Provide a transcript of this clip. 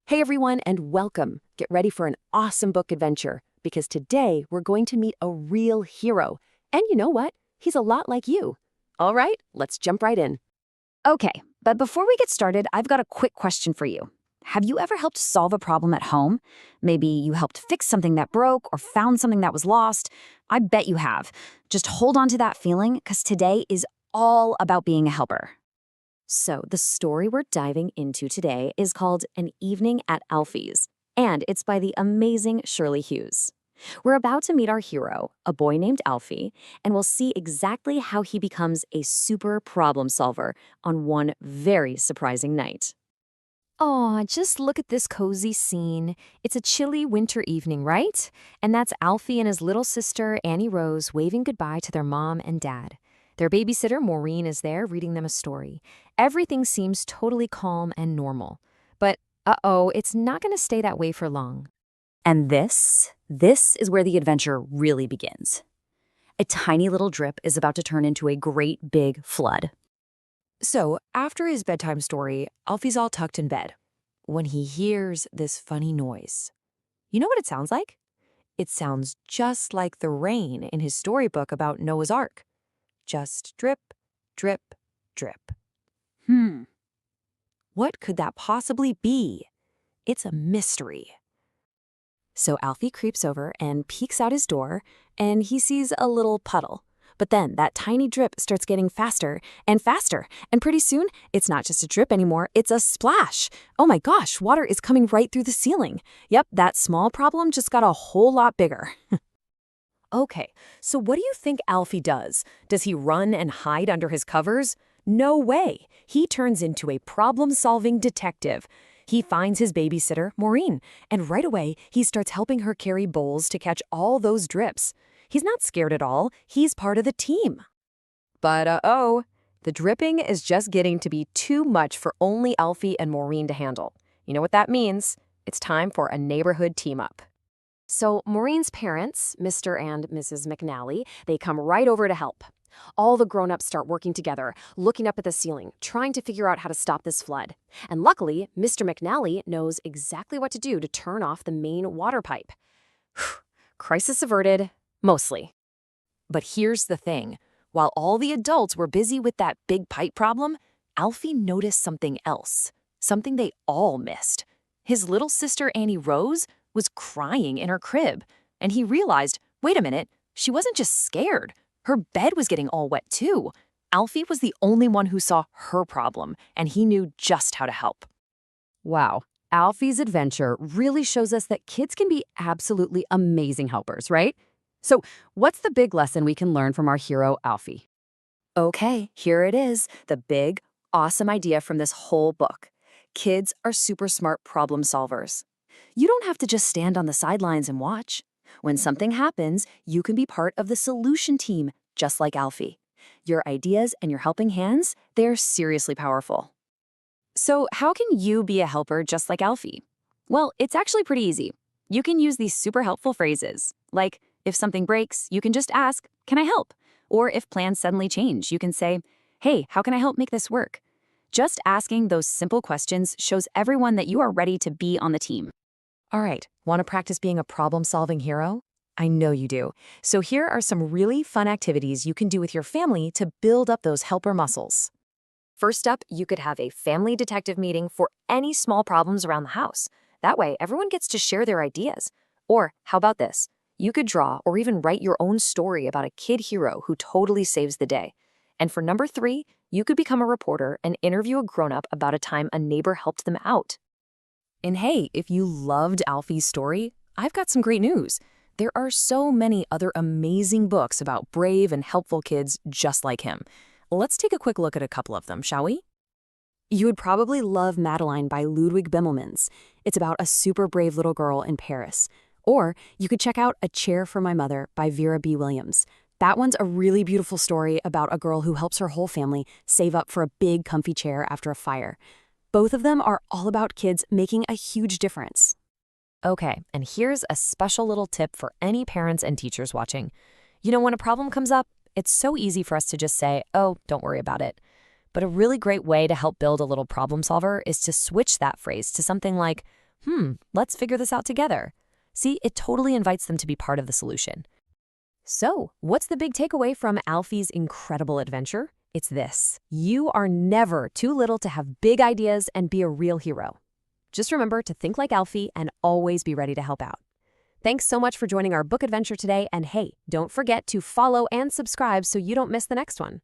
Hey everyone, and welcome. Get ready for an awesome book adventure because today we're going to meet a real hero. And you know what? He's a lot like you. All right, let's jump right in. Okay, but before we get started, I've got a quick question for you. Have you ever helped solve a problem at home? Maybe you helped fix something that broke or found something that was lost. I bet you have. Just hold on to that feeling because today is all about being a helper. So, the story we're diving into today is called An Evening at Alfie's, and it's by the amazing Shirley Hughes. We're about to meet our hero, a boy named Alfie, and we'll see exactly how he becomes a super problem solver on one very surprising night. Aw, just look at this cozy scene. It's a chilly winter evening, right? And that's Alfie and his little sister, Annie Rose, waving goodbye to their mom and dad. Their babysitter, Maureen, is there reading them a story. Everything seems totally calm and normal. But, uh-oh, it's not going to stay that way for long. And this is where the adventure really begins. A tiny little drip is about to turn into a great big flood. So, after his bedtime story, Alfie's all tucked in bed when he hears this funny noise. You know what it sounds like? It sounds just like the rain in his storybook about Noah's Ark. Just drip, drip, drip. What could that possibly be? It's a mystery. So Alfie creeps over and peeks out his door, and he sees a little puddle. But then that tiny drip starts getting faster and faster, and pretty soon, it's not just a drip anymore, it's a splash. Oh my gosh, water is coming right through the ceiling. Yep, that small problem just got a whole lot bigger. Okay, so what do you think Alfie does? Does he run and hide under his covers? No way. He turns into a problem-solving detective. He finds his babysitter, Maureen, and right away, he starts helping her carry bowls to catch all those drips. He's not scared at all. He's part of the team. But uh-oh, the dripping is just getting to be too much for only Alfie and Maureen to handle. You know what that means? It's time for a neighborhood team-up. So Maureen's parents, Mr. and Mrs. McNally, they come right over to help. All the grown-ups start working together, looking up at the ceiling, trying to figure out how to stop this flood. And luckily, Mr. McNally knows exactly what to do to turn off the main water pipe. Crisis averted, mostly. But here's the thing. While all the adults were busy with that big pipe problem, Alfie noticed something else, something they all missed. His little sister, Annie Rose, was crying in her crib, and he realized, wait a minute, she wasn't just scared. Her bed was getting all wet too. Alfie was the only one who saw her problem, and he knew just how to help. Wow, Alfie's adventure really shows us that kids can be absolutely amazing helpers, right? So, what's the big lesson we can learn from our hero, Alfie? Okay, here it is, the big, awesome idea from this whole book. Kids are super smart problem solvers. You don't have to just stand on the sidelines and watch. When something happens, you can be part of the solution team, just like Alfie. Your ideas and your helping hands, they're seriously powerful. So, how can you be a helper just like Alfie? Well, it's actually pretty easy. You can use these super helpful phrases, like, if something breaks, you can just ask, can I help? Or if plans suddenly change, you can say, hey, how can I help make this work? Just asking those simple questions shows everyone that you are ready to be on the team. All right, want to practice being a problem-solving hero? I know you do. So here are some really fun activities you can do with your family to build up those helper muscles. First up, you could have a family detective meeting for any small problems around the house. That way, everyone gets to share their ideas. Or, how about this? You could draw or even write your own story about a kid hero who totally saves the day. And for number 3, you could become a reporter and interview a grown-up about a time a neighbor helped them out. And hey, if you loved Alfie's story, I've got some great news. There are so many other amazing books about brave and helpful kids just like him. Let's take a quick look at a couple of them, shall we? You would probably love Madeline by Ludwig Bimmelmans. It's about a super brave little girl in Paris. Or you could check out A Chair for My Mother by Vera B. Williams. That one's a really beautiful story about a girl who helps her whole family save up for a big comfy chair after a fire. Both of them are all about kids making a huge difference. Okay, and here's a special little tip for any parents and teachers watching. You know, when a problem comes up, it's so easy for us to just say, oh, don't worry about it. But a really great way to help build a little problem solver is to switch that phrase to something like, let's figure this out together. See, it totally invites them to be part of the solution. So, what's the big takeaway from Alfie's incredible adventure? It's this: you are never too little to have big ideas and be a real hero. Just remember to think like Alfie and always be ready to help out. Thanks so much for joining our book adventure today, and hey, don't forget to follow and subscribe so you don't miss the next one.